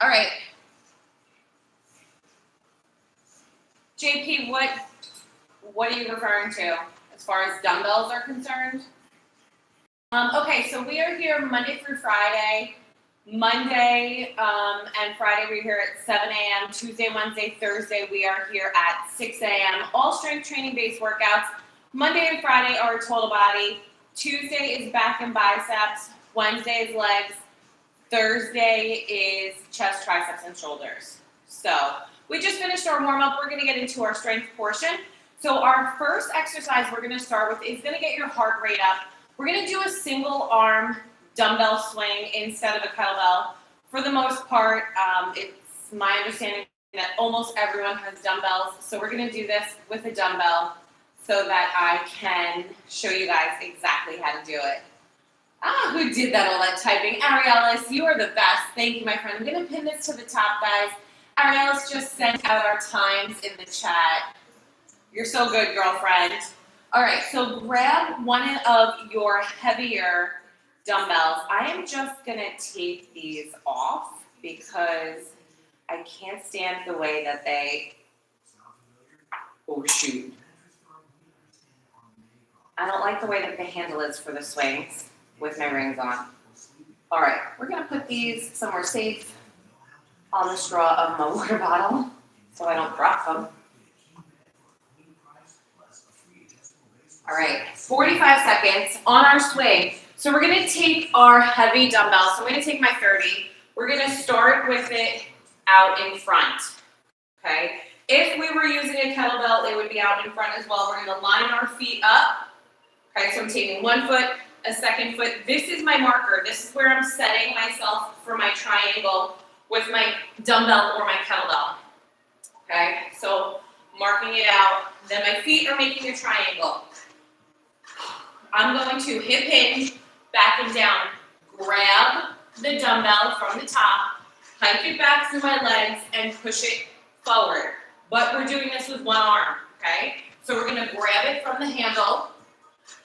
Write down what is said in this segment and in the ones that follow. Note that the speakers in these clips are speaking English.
All right. JP, what are you referring to as far as dumbbells are concerned? Okay, so we are here Monday through Friday. Monday and Friday we're here at 7 a.m. Tuesday, Wednesday, Thursday we are here at 6 a.m. All strength training based workouts. Monday and Friday are total body. Tuesday is back and biceps. Wednesday is legs. Thursday is chest, triceps, and shoulders. So we just finished our warm-up. We're going to get into our strength portion. So our first exercise we're going to start with is going to get your heart rate up. We're going to do a single arm dumbbell swing instead of a kettlebell. For the most part, it's my understanding that almost everyone has dumbbells. So we're going to do this with a dumbbell so that I can show you guys exactly how to do it. Who did that all that typing? Ariellis, you are the best. Thank you, my friend. I'm going to pin this to the top, guys. Ariellis just sent out our times in the chat. You're so good, girlfriend. All right, so grab one of your heavier dumbbells. I am just going to take these off because I can't stand the way that they, oh shoot. I don't like the way that the handle is for the swings with my rings on. All right, we're going to put these somewhere safe on the straw of my water bottle so I don't drop them. All right, 45 seconds on our swing. So we're going to take our heavy dumbbell. So I'm going to take my 30. We're going to start with it out in front, okay? If we were using a kettlebell, it would be out in front as well. We're going to line our feet up. Okay, so I'm taking one foot, a second foot. This is my marker. This is where I'm setting myself for my triangle with my dumbbell or my kettlebell. Okay, so marking it out. Then my feet are making a triangle. I'm going to hip hinge, back and down. Grab the dumbbell from the top, hike it back through my legs, and push it forward. But we're doing this with one arm, okay? So we're going to grab it from the handle,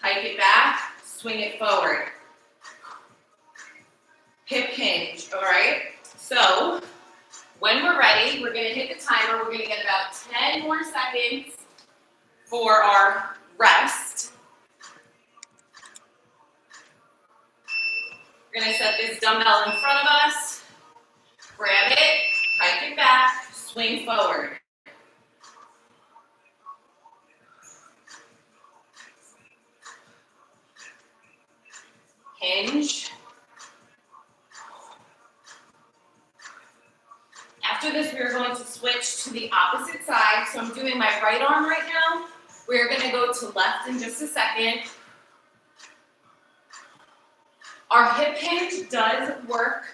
hike it back, swing it forward. Hip hinge, all right? So when we're ready, we're going to hit the timer. We're going to get about 10 more seconds for our rest. We're going to set this dumbbell in front of us, grab it, hike it back, swing forward. Hinge. After this, we're going to switch to the opposite side. So I'm doing my right arm right now. We're going to go to left in just a second. Our hip hinge does work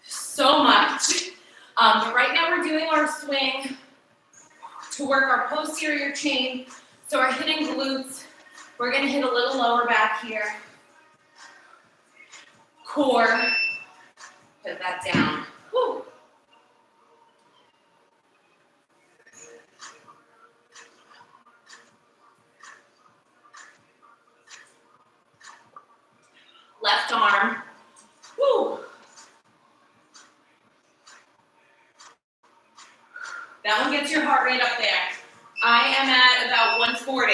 so much. But right now we're doing our swing to work our posterior chain. So we're hitting glutes. We're going to hit a little lower back here. Core. Put that down. Woo. Left arm. Woo. That one gets your heart rate up there. I am at about 140.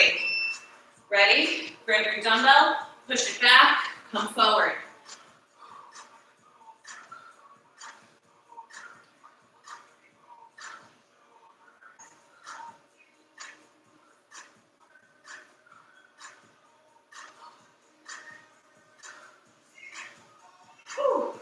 Ready? Grab your dumbbell, push it back, come forward. Whew.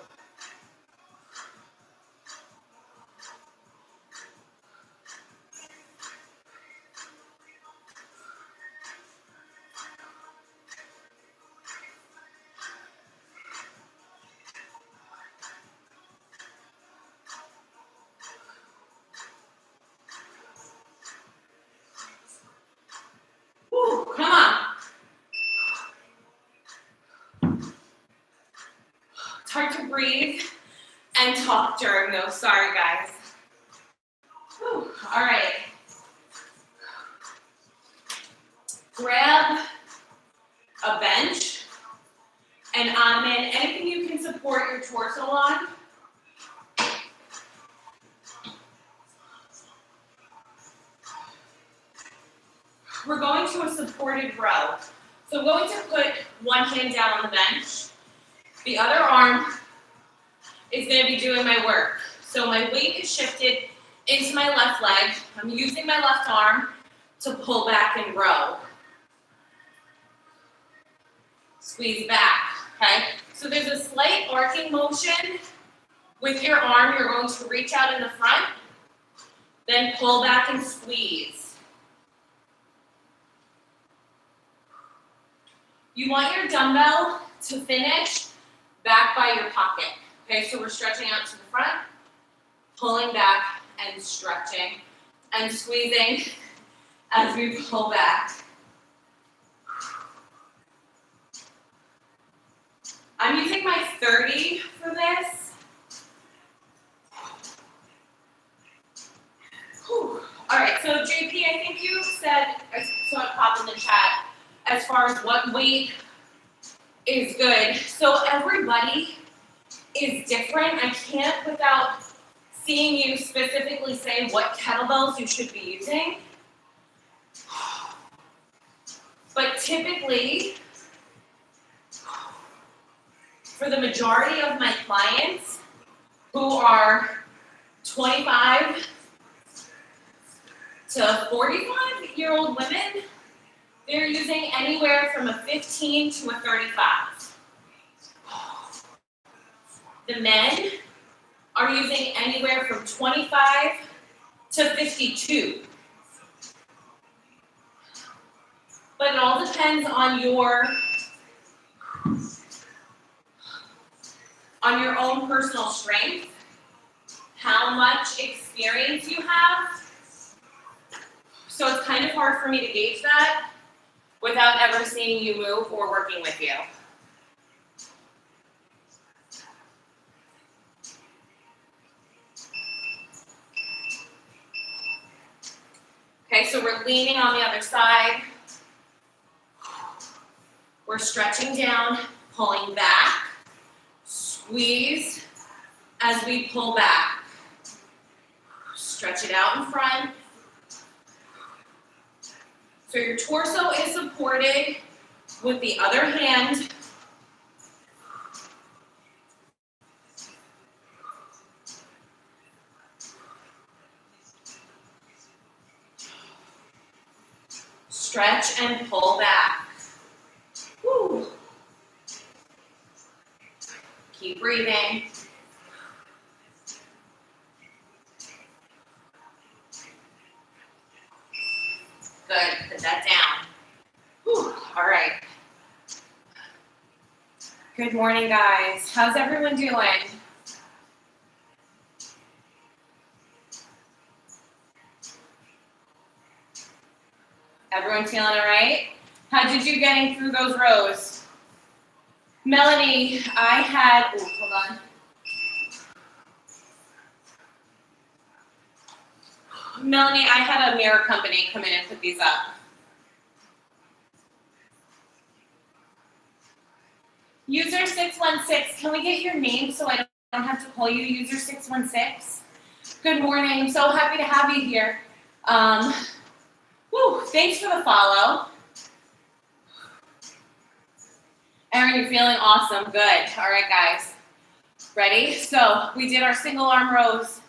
Whew, come on. It's hard to breathe and talk during those. Sorry, guys. Whew. All right. Grab a bench and abdomen, anything you can support your torso on. We're going to a supported row. So I'm going to put one hand down on the bench. The other arm is going to be doing my work. So my weight is shifted into my left leg. I'm using my left arm to pull back and row. Squeeze back, okay? So there's a slight arcing motion. With your arm, you're going to reach out in the front, then pull back and squeeze. You want your dumbbell to finish back by your pocket. Okay, so we're stretching out to the front, pulling back and stretching and squeezing as we pull back. I'm using my 30 for this. Whew. All right, so JP, I think you said, I saw it pop in the chat, as far as what weight is good. So everybody is different. I can't, without seeing you specifically say what kettlebells you should be using. But typically, for the majority of my clients who are 25 to 45-year-old women, they're using anywhere from a 15 to a 35. The men are using anywhere from 25 to 52. But it all depends on your own personal strength, how much experience you have. So it's kind of hard for me to gauge that without ever seeing you move or working with you. Okay, so we're leaning on the other side. We're stretching down, pulling back, squeeze as we pull back. Stretch it out in front. So your torso is supported with the other hand. Stretch and pull back. Woo. Keep breathing. Good, put that down. Whew. All right. Good morning, guys. How's everyone doing? Everyone feeling all right? How did you getting through those rows? Melanie, I had, hold on. Melanie, I had a mirror company come in and put these up. User 616, can we get your name so I don't have to call you user 616? Good morning, I'm so happy to have you here. Thanks for the follow. Erin, you're feeling awesome, good. All right, guys, ready? So we did our single arm rows.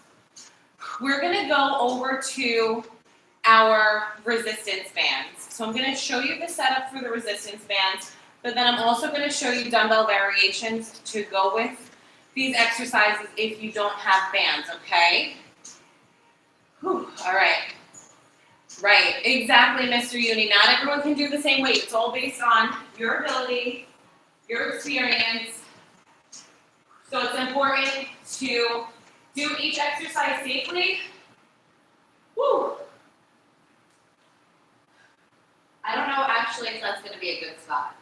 We're gonna go over to our resistance bands. So I'm gonna show you the setup for the resistance bands, but then I'm also gonna show you dumbbell variations to go with these exercises if you don't have bands, okay? Whew. All right. Right, exactly, Mr. Uni. Not everyone can do the same weight. It's all based on your ability, your experience. So it's important to do each exercise safely. Woo. I don't know actually if that's going to be a good spot.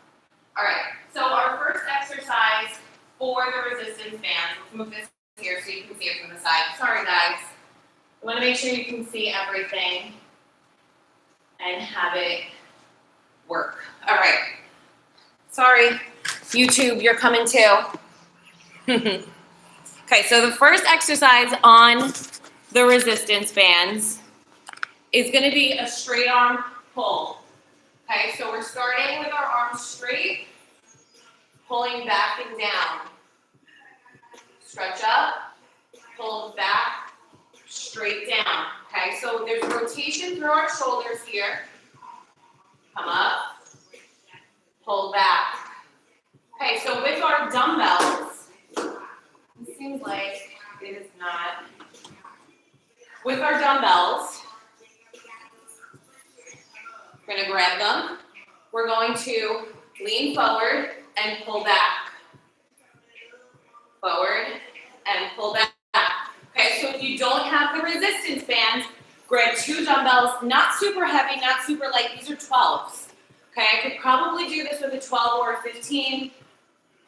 All right, so our first exercise for the resistance bands, let's move this here so you can see it from the side. Sorry, guys. I want to make sure you can see everything and have it work. All right. Sorry. YouTube, you're coming too. Okay, so the first exercise on the resistance bands is gonna be a straight arm pull. Okay, so we're starting with our arms straight, pulling back and down. Stretch up, pull back, straight down. Okay, so there's rotation through our shoulders here. Come up, pull back. Okay, so with our dumbbells, it seems like it is not. With our dumbbells, we're gonna grab them. We're going to lean forward and pull back. Forward and pull back. Okay, so if you don't have the resistance bands, grab 2 dumbbells, not super heavy, not super light, these are 12s. Okay, I could probably do this with a 12 or a 15.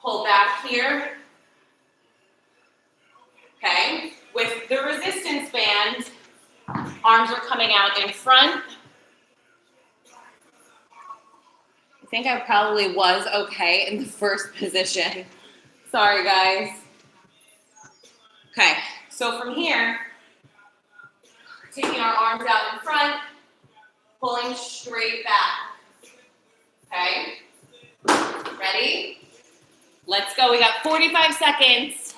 Pull back here. Okay, with the resistance band, arms are coming out in front. I think I probably was okay in the first position. Sorry, guys. Okay, so from here, taking our arms out in front, pulling straight back. Okay, ready? Let's go. We got 45 seconds.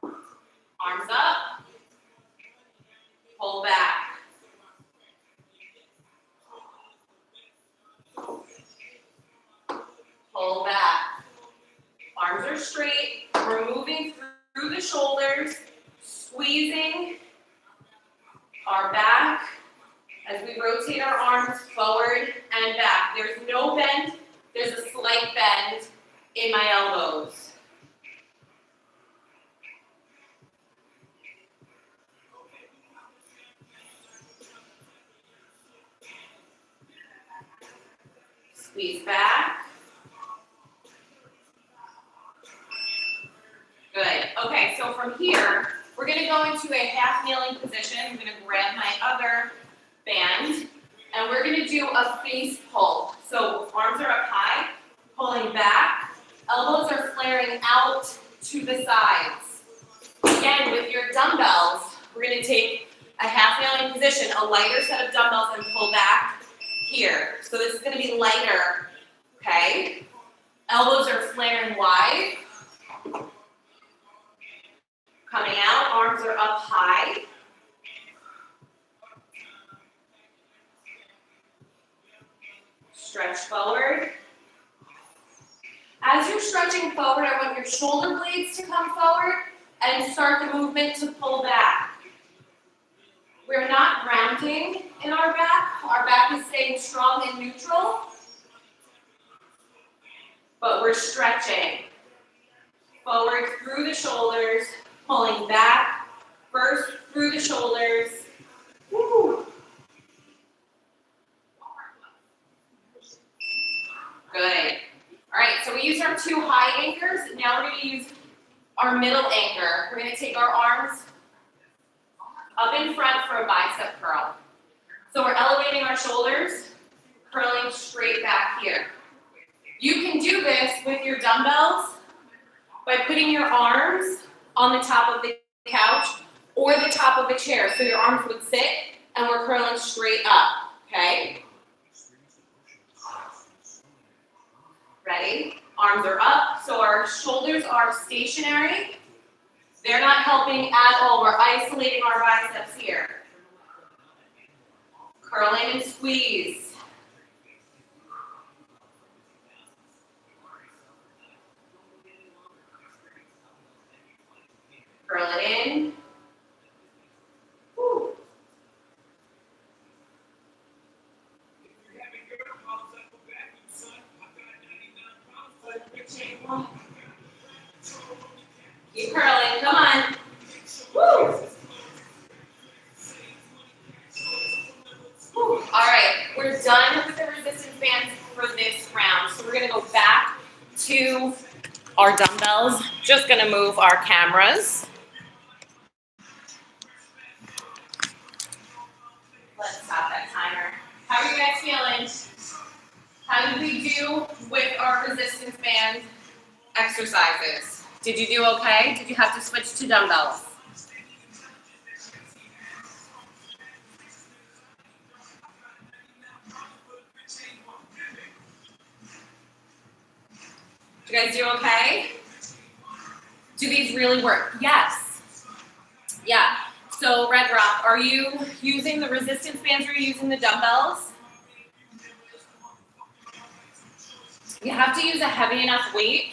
Arms up, pull back. Pull back. Arms are straight. We're moving through the shoulders, squeezing our back as we rotate our arms forward and back. There's no bend. There's a slight bend in my elbows. Squeeze back. Good. Okay, so from here, we're going to go into a half kneeling position. I'm going to grab my other band, and we're going to do a face pull. So arms are up high, pulling back. Elbows are flaring out to the sides. Again, with your dumbbells, we're going to take a half kneeling position, a lighter set of dumbbells, and pull back here. So this is going to be lighter, okay? Elbows are flaring wide. Coming out, arms are up high. Stretch forward. As you're stretching forward, I want your shoulder blades to come forward and start the movement to pull back. We're not grounding in our back. Our back is staying strong and neutral, but we're stretching. Forward through the shoulders, pulling back, first through the shoulders. Woo. Good. All right, so we used our 2 high anchors. Now we're going to use our middle anchor. We're going to take our arms up in front for a bicep curl. So we're elevating our shoulders, curling straight back here. You can do this with your dumbbells by putting your arms on the top of the couch or the top of a chair. So your arms would sit and we're curling straight up, okay? Ready? Arms are up, so our shoulders are stationary. They're not helping at all. We're isolating our biceps here. Curl in and squeeze. Curl it in. Woo. Keep curling, come on. Woo. Woo. All right, we're done with the resistance bands for this round. So we're gonna go back to our dumbbells. Just gonna move our cameras. Let's stop that timer. How are you guys feeling? How did we do with our resistance band exercises? Did you do okay? Did you have to switch to dumbbells? Did you guys do okay? Do these really work? Yes. Yeah. So Red Rock, are you using the resistance bands or are you using the dumbbells? You have to use a heavy enough weight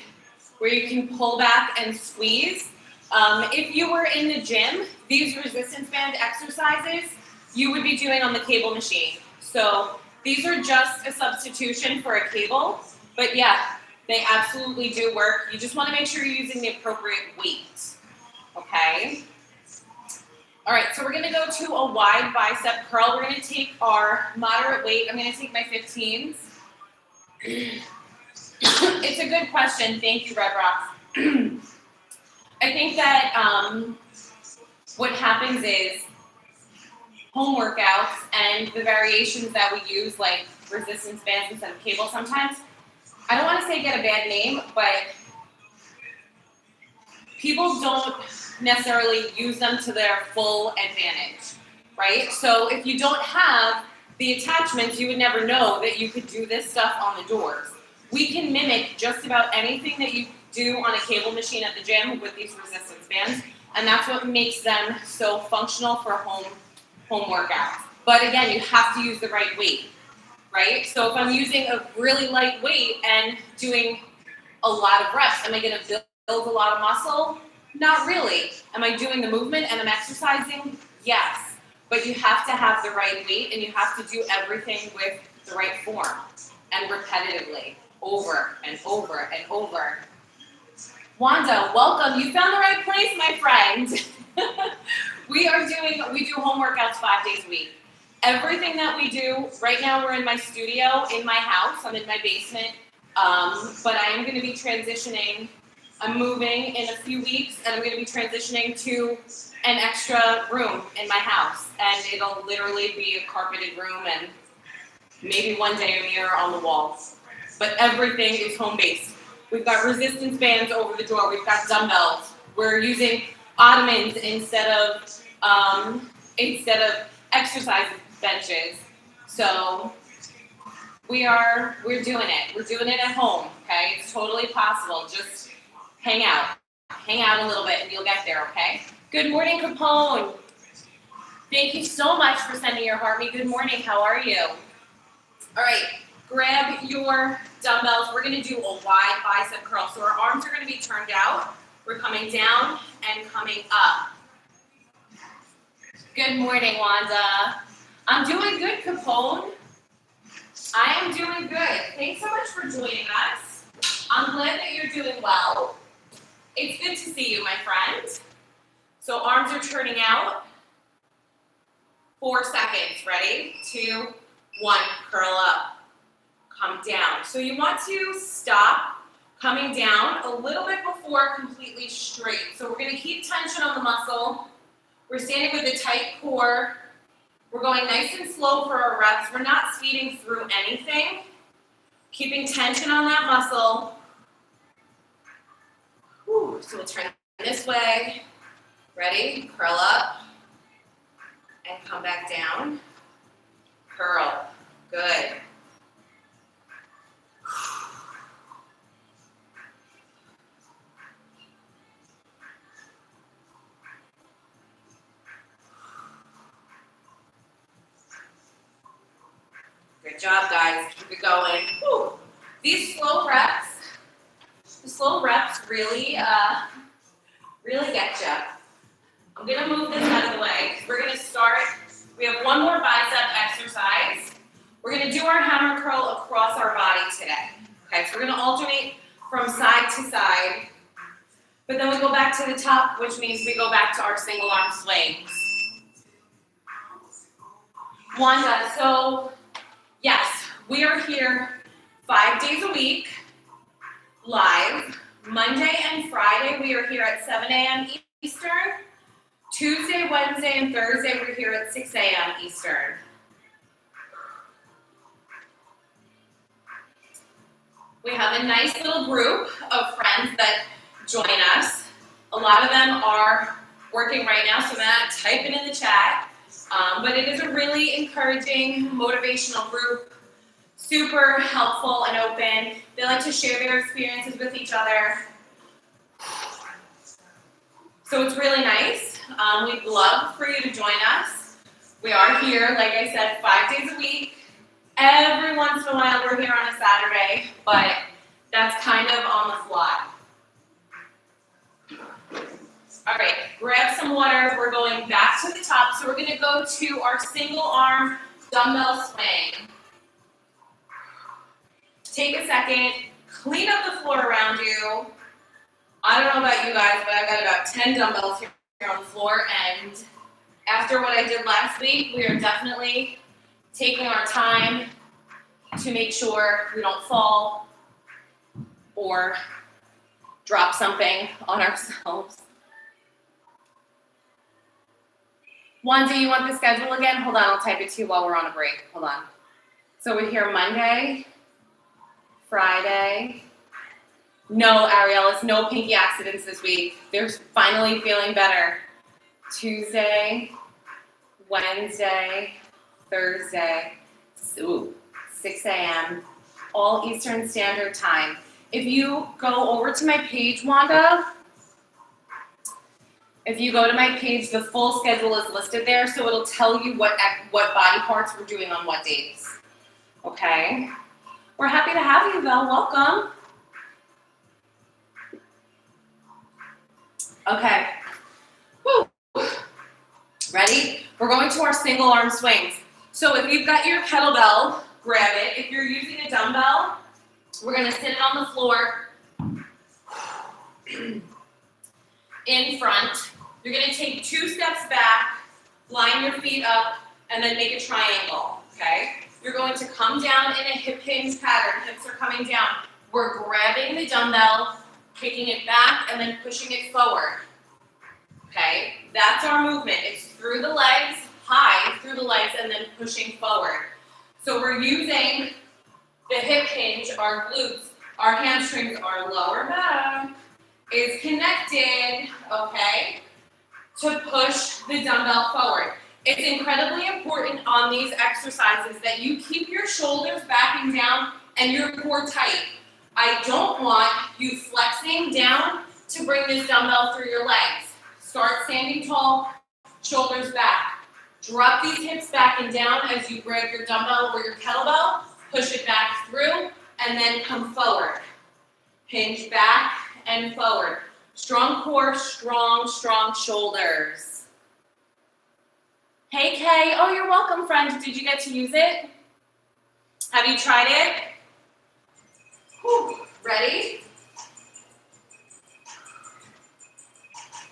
where you can pull back and squeeze. If you were in the gym, these resistance band exercises you would be doing on the cable machine. So these are just a substitution for a cable, but yeah, they absolutely do work. You just want to make sure you're using the appropriate weight, okay? All right, so we're gonna go to a wide bicep curl. We're gonna take our moderate weight. I'm gonna take my 15s. It's a good question. Thank you, Red Rocks. I think that what happens is home workouts and the variations that we use, like resistance bands instead of cable sometimes, I don't want to say get a bad name, but people don't necessarily use them to their full advantage, right? So if you don't have the attachments, you would never know that you could do this stuff on the doors. We can mimic just about anything that you do on a cable machine at the gym with these resistance bands, and that's what makes them so functional for home workouts. But again, you have to use the right weight, right? So if I'm using a really light weight and doing a lot of reps, am I going to build a lot of muscle? Not really. Am I doing the movement and I'm exercising? Yes. But you have to have the right weight and you have to do everything with the right form and repetitively, over and over and over. Wanda, welcome. You found the right place, my friend. we do home workouts 5 days a week. Everything that we do, right now we're in my studio, in my house, I'm in my basement, but I am going to be transitioning. I'm moving in a few weeks, and I'm going to be transitioning to an extra room in my house, and it'll literally be a carpeted room and maybe one day a mirror on the walls. But everything is home-based. We've got resistance bands over the door. We've got dumbbells. We're using ottomans instead of exercise benches. So we're doing it. We're doing it at home. Okay, it's totally possible. Just hang out a little bit, and you'll get there. Okay. Good morning, Capone. Thank you so much for sending your heart. Good morning. How are you? All right. Grab your dumbbells. We're going to do a wide bicep curl. So our arms are going to be turned out. We're coming down and coming up. Good morning, Wanda. I'm doing good, Capone. I am doing good. Thanks so much for joining us. I'm glad that you're doing well. It's good to see you, my friend. So arms are turning out. 4 seconds. Ready? 2, 1. Curl up. Come down. So you want to stop coming down a little bit before completely straight. So we're going to keep tension on the muscle. We're standing with a tight core. We're going nice and slow for our reps. We're not speeding through anything. Keeping tension on that muscle. Whew. So we'll turn this way. Ready? Curl up. And come back down. Curl. Good. Good job, guys. Keep it going. Whew. These slow reps, the slow reps really get you. I'm going to move this out of the way. We're going to start. We have one more bicep exercise. We're going to do our hammer curl across our body today. Okay, so we're going to alternate from side to side. But then we go back to the top, which means we go back to our single arm swings. Wanda, so yes, we are here 5 days a week, live. Monday and Friday, we are here at 7 a.m. Eastern. Tuesday, Wednesday, and Thursday, we're here at 6 a.m. Eastern. We have a nice little group of friends that join us. A lot of them are working right now, so they're not typing in the chat. But it is a really encouraging, motivational group, super helpful and open. They like to share their experiences with each other. So it's really nice. We'd love for you to join us. We are here, like I said, 5 days a week. Every once in a while we're here on a Saturday, but that's kind of on the fly. All right, grab some water. We're going back to the top. So we're going to go to our single arm dumbbell swing. Take a second, clean up the floor around you. I don't know about you guys, but I've got about 10 dumbbells here on the floor, and after what I did last week, we are definitely taking our time to make sure we don't fall or drop something on ourselves. Wanda, you want the schedule again? Hold on, I'll type it to you while we're on a break. Hold on. So we're here Monday, Friday. No, Ariel, it's no pinky accidents this week. They're finally feeling better. Tuesday, Wednesday, Thursday, 6 a.m., all Eastern Standard Time. If you go over to my page, Wanda, if you go to my page, the full schedule is listed there, so it'll tell you what body parts we're doing on what days. Okay? We're happy to have you, though. Welcome. Okay. Woo. Ready? We're going to our single arm swings. So if you've got your kettlebell, grab it. If you're using a dumbbell, we're going to sit it on the floor in front. You're going to take 2 steps back, line your feet up, and then make a triangle, okay? You're going to come down in a hip hinge pattern. Hips are coming down. We're grabbing the dumbbell, kicking it back, and then pushing it forward, okay? That's our movement. It's through the legs, high through the legs, and then pushing forward. So we're using the hip hinge, our glutes, our hamstrings, our lower back is connected, okay, to push the dumbbell forward. It's incredibly important on these exercises that you keep your shoulders backing down and your core tight. I don't want you flexing down to bring this dumbbell through your legs. Start standing tall, shoulders back. Drop these hips back and down as you grab your dumbbell or your kettlebell, push it back through, and then come forward. Hinge back and forward. Strong core, strong shoulders. Hey Kay, oh you're welcome friend. Did you get to use it? Have you tried it? Whew. Ready?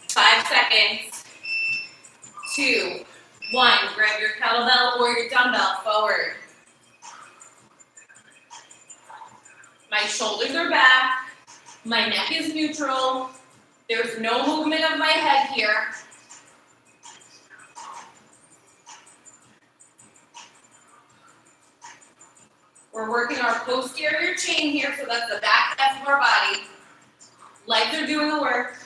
5 seconds. 2, 1, grab your kettlebell or your dumbbell forward. My shoulders are back. My neck is neutral. There's no movement of my head here. We're working our posterior chain here, so that's the back half of our body. Legs are doing the work.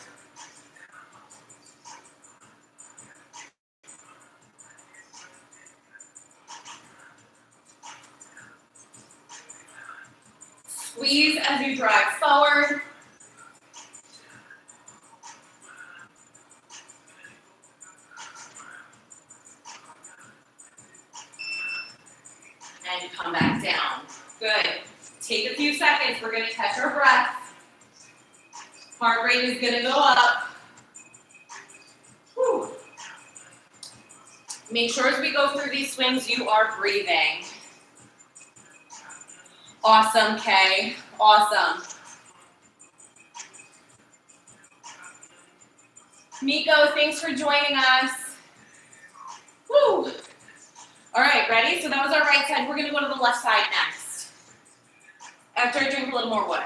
Squeeze as you drive forward. And come back down. Good. Take a few seconds. We're going to catch our breath. Heart rate is going to go up. Whew. Make sure as we go through these swings, you are breathing. Awesome, Kay. Awesome. Miko, thanks for joining us. Woo. All right, ready? So that was our right side. We're going to go to the left side next. After I drink a little more water.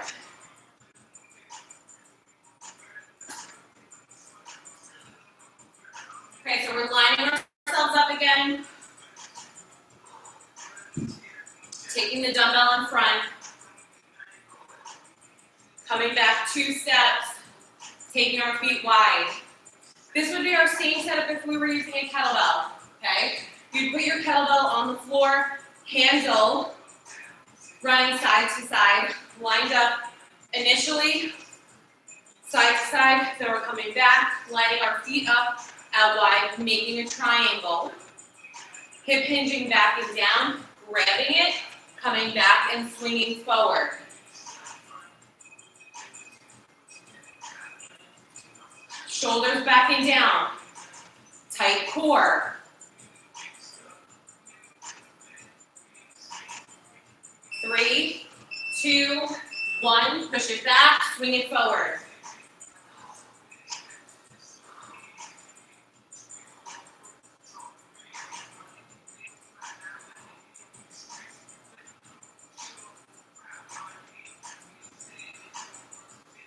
Okay, so we're lining ourselves up again. Taking the dumbbell in front. 2 steps, taking our feet wide. This would be our same setup if we were using a kettlebell, okay? You'd put your kettlebell on the floor, handle, running side to side, lined up initially, side to side, then we're coming back, lining our feet up, out wide, making a triangle. Hip hinging back and down, grabbing it, coming back and swinging forward. Shoulders back and down, tight core. Three, 2, 1, push it back, swing it forward.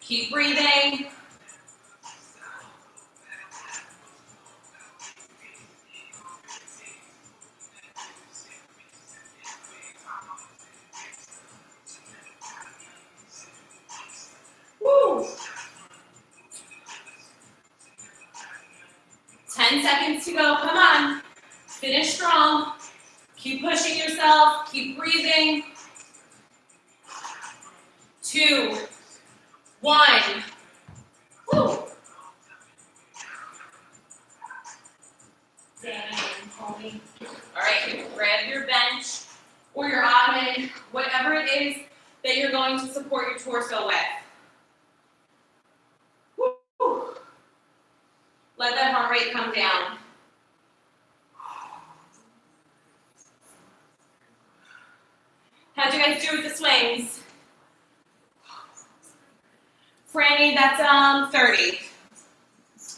Keep breathing. Woo. 10 seconds to go, come on. Finish strong. Keep pushing yourself, keep breathing. 2, 1. Woo. Dang, homie. All right, grab your bench or your ottoman, whatever it is that you're going to support your torso with. Woo. Let that heart rate come down. How'd you guys do with the swings? Franny, that's 30.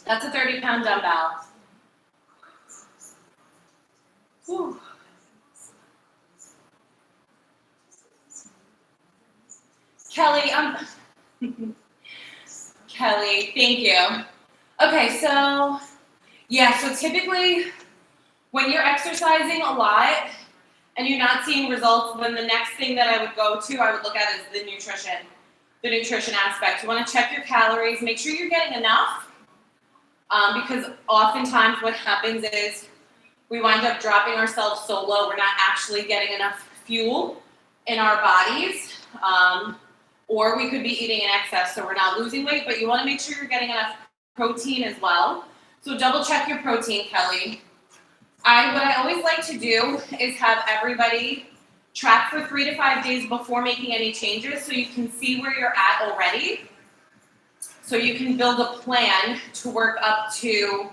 That's a 30-pound dumbbell. Whew. Kelly, Kelly, thank you. Okay, so typically when you're exercising a lot and you're not seeing results, then the next thing that I would look at is the nutrition aspect. You want to check your calories, make sure you're getting enough, because oftentimes what happens is we wind up dropping ourselves so low, we're not actually getting enough fuel in our bodies, or we could be eating in excess, so we're not losing weight, but you want to make sure you're getting enough protein as well. So double check your protein, Kelly. What I always like to do is have everybody track for 3 to 5 days before making any changes so you can see where you're at already. So you can build a plan to work up to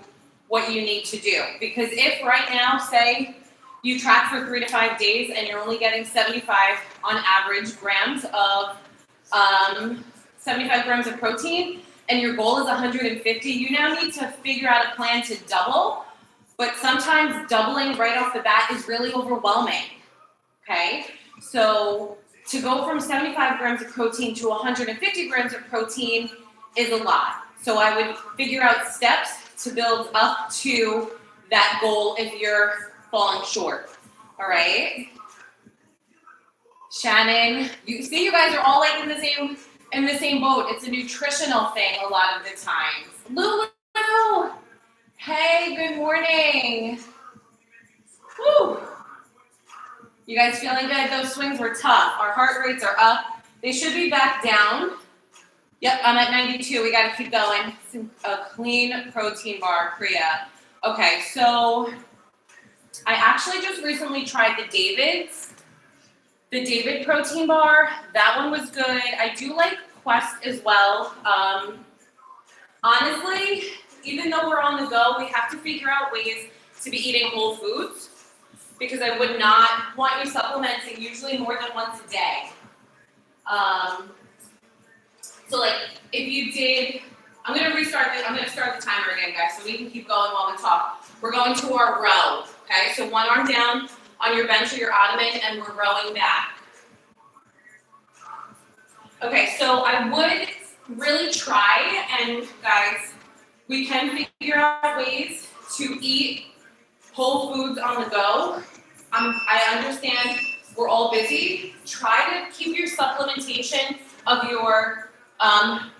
what you need to do. Because if right now, say, you track for 3 to 5 days and you're only getting 75 on average grams of 75 grams of protein, and your goal is 150, you now need to figure out a plan to double. But sometimes doubling right off the bat is really overwhelming. Okay, so to go from 75 grams of protein to 150 grams of protein is a lot. So I would figure out steps to build up to that goal if you're falling short. All right. Shannon, you see, you guys are all like in the same boat. It's a nutritional thing a lot of the times. Lulu, hey, good morning. Woo. You guys feeling good? Those swings were tough. Our heart rates are up. They should be back down. Yep, I'm at 92. We got to keep going. A clean protein bar, Priya. Okay, so I actually just recently tried the David protein bar. That one was good. I do like Quest as well. Honestly, even though we're on the go, we have to figure out ways to be eating whole foods, because I would not want you supplementing usually more than once a day. So like if you did, I'm going to start the timer again, guys, so we can keep going while we talk. We're going to our row, okay? So one arm down on your bench or your ottoman, and we're rowing back. Okay, so I would really try, and guys, we can figure out ways to eat whole foods on the go. I understand we're all busy. Try to keep your supplementation of your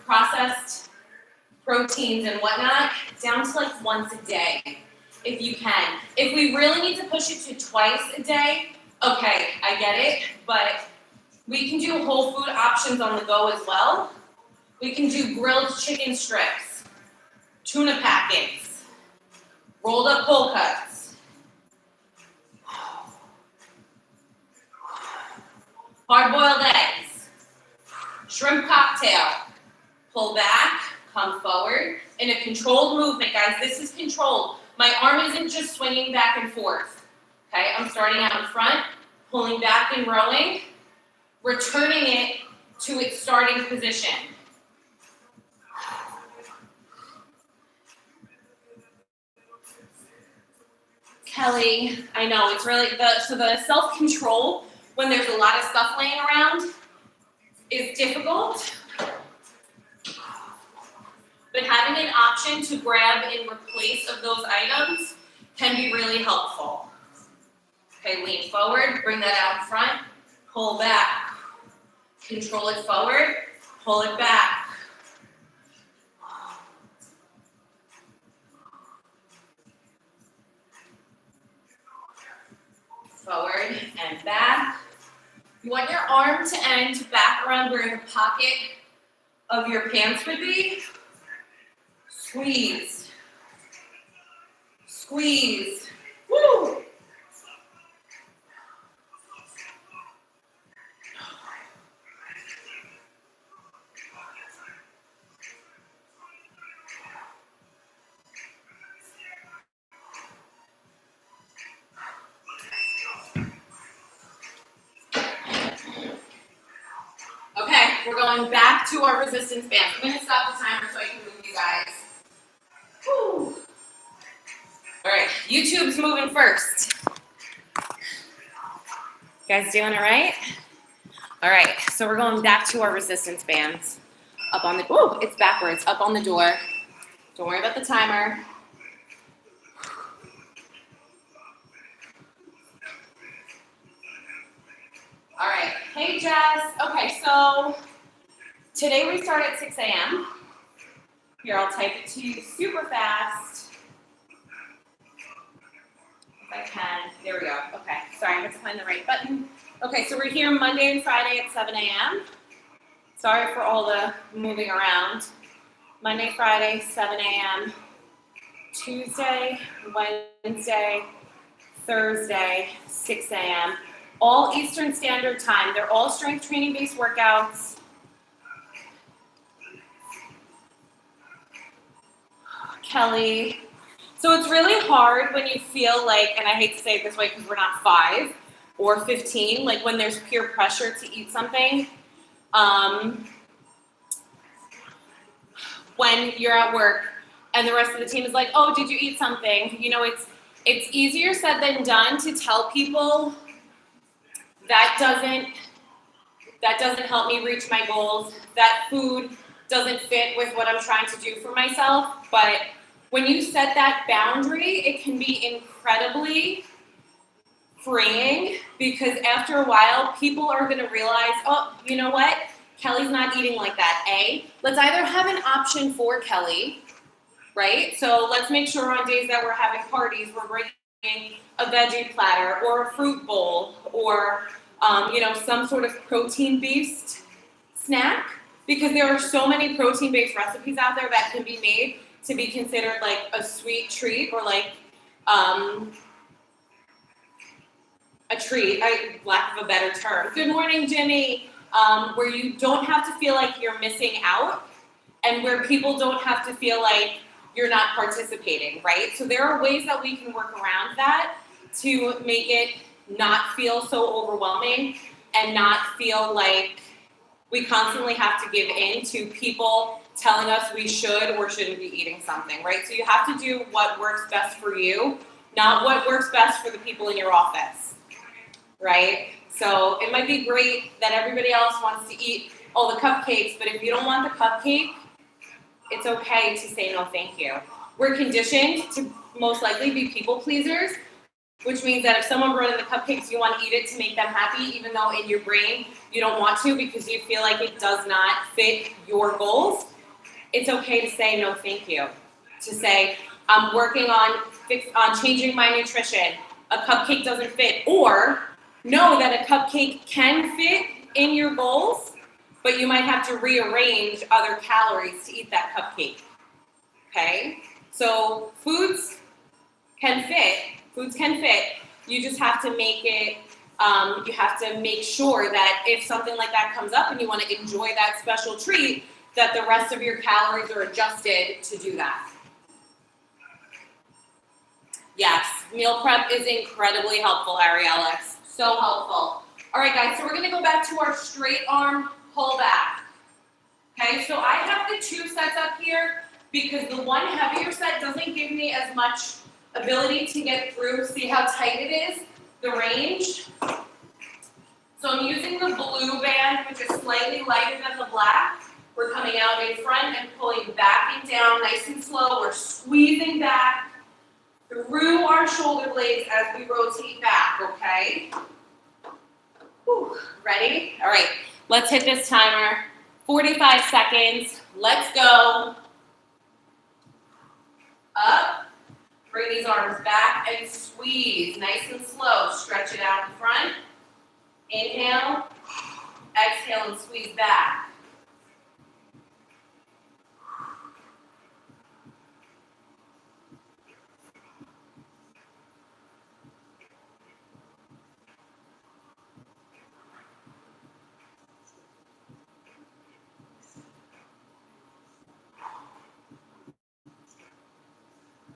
processed proteins and whatnot down to like once a day, if you can. If we really need to push it to twice a day, okay, I get it, but we can do whole food options on the go as well. We can do grilled chicken strips, tuna packets, rolled up cold cuts, hard-boiled eggs, shrimp cocktail. Pull back, come forward. In a controlled movement, guys, this is controlled. My arm isn't just swinging back and forth. Okay, I'm starting out in front, pulling back and rowing, returning it to its starting position. Kelly, I know, it's really, the self-control when there's a lot of stuff laying around is difficult. But having an option to grab in replace of those items can be really helpful. Okay, lean forward, bring that out in front, pull back. Control it forward, pull it back. Forward and back. You want your arm to end back around where the pocket of your pants would be. Squeeze. Squeeze. Woo! Okay, we're going back to our resistance bands. I'm going to stop the timer so I can move you guys. Whew. All right, YouTube's moving first. You guys doing all right? All right, so we're going back to our resistance bands. Up on the, oh, it's backwards, up on the door. Don't worry about the timer. All right, hey Jess. Okay, so today we start at 6 a.m. Here, I'll type it to you super fast. If I can. There we go. Okay, sorry, I have to find the right button. Okay, so we're here Monday and Friday at 7 a.m. Sorry for all the moving around. Monday, Friday, 7 a.m. Tuesday, Wednesday, Thursday, 6 a.m. All Eastern Standard Time. They're all strength training based workouts. Kelly. So it's really hard when you feel like, and I hate to say it this way because we're not 5 or 15, like when there's peer pressure to eat something. When you're at work and the rest of the team is like, oh, did you eat something? You know, it's easier said than done to tell people that doesn't help me reach my goals. That food doesn't fit with what I'm trying to do for myself. But when you set that boundary, it can be incredibly freeing because after a while, people are going to realize, oh, you know what? Kelly's not eating like that. Let's either have an option for Kelly, right? So let's make sure on days that we're having parties, we're bringing a veggie platter or a fruit bowl or some sort of protein-based snack, because there are so many protein-based recipes out there that can be made to be considered like a sweet treat or like a treat, lack of a better term. Good morning, Jimmy. Where you don't have to feel like you're missing out and where people don't have to feel like you're not participating, right? So there are ways that we can work around that to make it not feel so overwhelming and not feel like we constantly have to give in to people telling us we should or shouldn't be eating something, right? So you have to do what works best for you, not what works best for the people in your office, right? So it might be great that everybody else wants to eat all the cupcakes, but if you don't want the cupcake, it's okay to say no thank you. We're conditioned to most likely be people pleasers, which means that if someone brought in the cupcakes, you want to eat it to make them happy, even though in your brain you don't want to because you feel like it does not fit your goals. it's okay to say no thank you. To say, I'm working on changing my nutrition. A cupcake doesn't fit. Or know that a cupcake can fit in your goals, but you might have to rearrange other calories to eat that cupcake. Okay? So foods can fit. You just have to make it, you have to make sure that if something like that comes up and you want to enjoy that special treat, that the rest of your calories are adjusted to do that. Yes, meal prep is incredibly helpful, Ariella. So helpful. All right, guys, so we're going to go back to our straight arm pull back. Okay, so I have the 2 sets up here because the one heavier set doesn't give me as much ability to get through. See how tight it is, the range? So I'm using the blue band, which is slightly lighter than the black. We're coming out in front and pulling back and down nice and slow. We're squeezing back through our shoulder blades as we rotate back, okay? Whew. Ready? All right, let's hit this timer. 45 seconds. Let's go. Up. Bring these arms back and squeeze. Nice and slow. Stretch it out in front. Inhale. Exhale and squeeze back.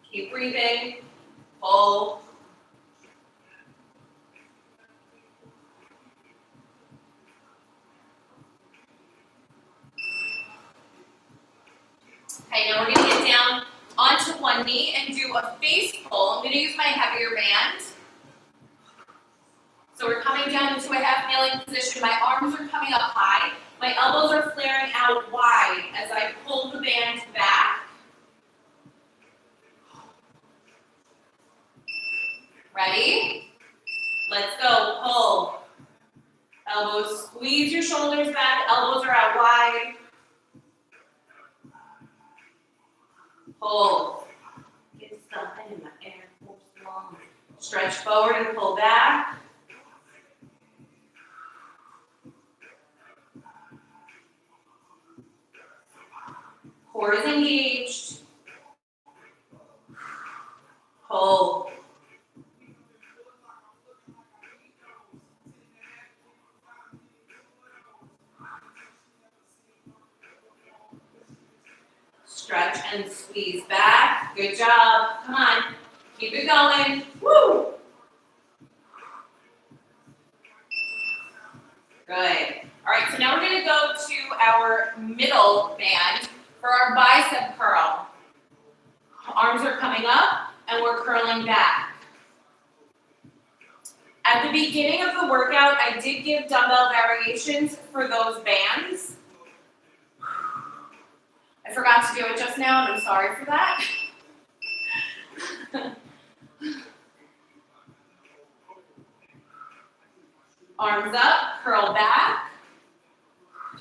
Keep breathing. Pull. Okay, now we're going to get down onto one knee and do a face pull. I'm going to use my heavier band. So we're coming down into a half kneeling position. My arms are coming up high. My elbows are flaring out wide as I pull the band back. Ready? Let's go. Pull. Elbows, squeeze your shoulders back. Elbows are out wide. Pull. Get something in the air. Pull long. Stretch forward and pull back. Core is engaged. Pull. Stretch and squeeze back. Good job. Come on. Keep it going. Woo! Good. All right, so now we're going to go to our middle band for our bicep curl. Arms are coming up and we're curling back. At the beginning of the workout, I did give dumbbell variations for those bands. I forgot to do it just now, and I'm sorry for that. Arms up, curl back.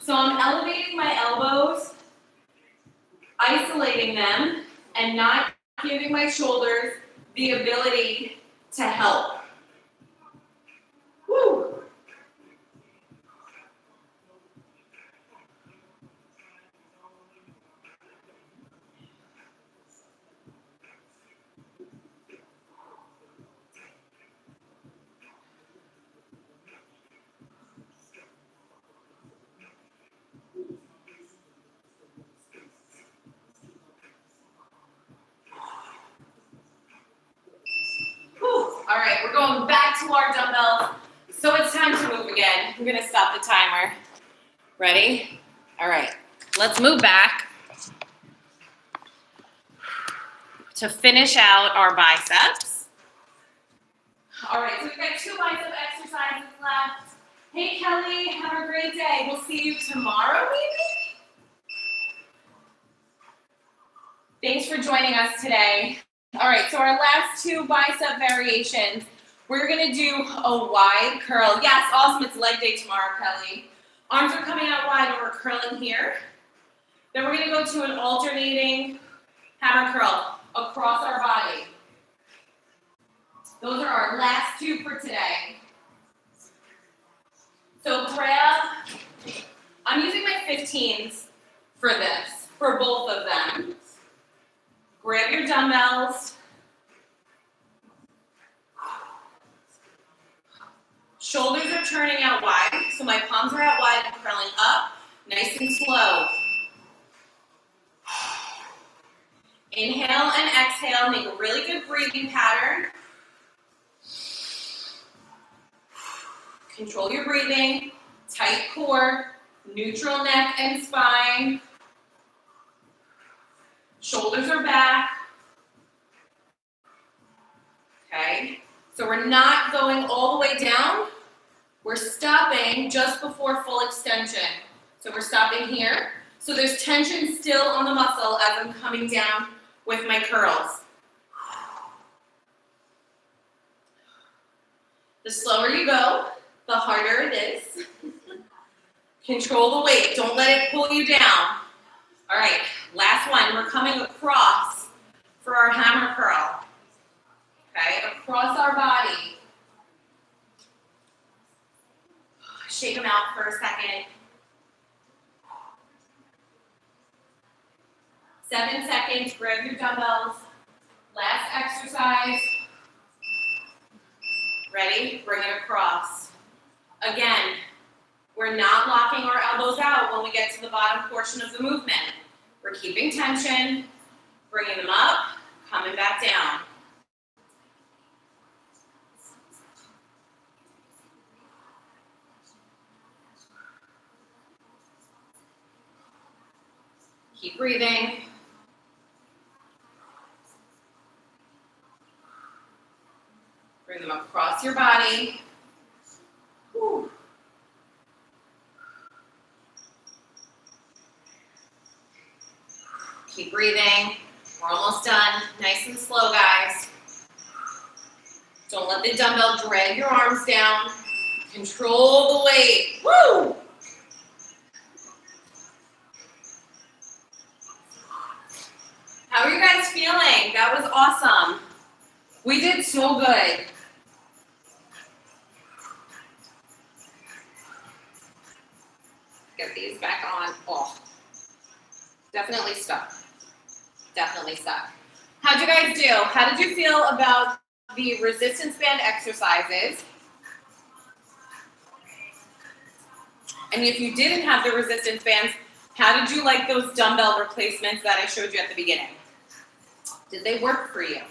So I'm elevating my elbows, isolating them, and not giving my shoulders the ability to help. Woo! All right, we're going back to our dumbbells. So it's time to move again. I'm gonna stop the timer. Ready? All right, let's move back to finish out our biceps. All right, so we've got 2 bicep exercises left. Hey, Kelly, have a great day. We'll see you tomorrow, maybe? Thanks for joining us today. All right, so our last 2 bicep variations. We're gonna do a wide curl. Yes, awesome, it's leg day tomorrow, Kelly. Arms are coming out wide and we're curling here. Then we're gonna go to an alternating hammer curl across our body. Those are our last two for today. So grab, I'm using my 15s for this, for both of them. Grab your dumbbells. Shoulders are turning out wide, so my palms are out wide and curling up, nice and slow. Inhale and exhale, make a really good breathing pattern. Control your breathing, tight core, neutral neck and spine. Shoulders are back. Okay, so we're not going all the way down. We're stopping just before full extension. So we're stopping here. So there's tension still on the muscle as I'm coming down with my curls. The slower you go, the harder it is. Control the weight, don't let it pull you down. All right, last one, we're coming across for our hammer curl. Okay, across our body. Shake them out for a second. 7 seconds, grab your dumbbells. Last exercise. Ready? Bring it across. Again, we're not locking our elbows out when we get to the bottom portion of the movement. We're keeping tension, bringing them up, coming back down. Keep breathing. Bring them across your body. Whew. Keep breathing. We're almost done. Nice and slow, guys. Don't let the dumbbell drag your arms down. Control the weight. Woo! How are you guys feeling? That was awesome. We did so good. Get these back on. Oh, definitely stuck. Definitely stuck. How'd you guys do? How did you feel about the resistance band exercises? And if you didn't have the resistance bands, how did you like those dumbbell replacements that I showed you at the beginning? Did they work for you?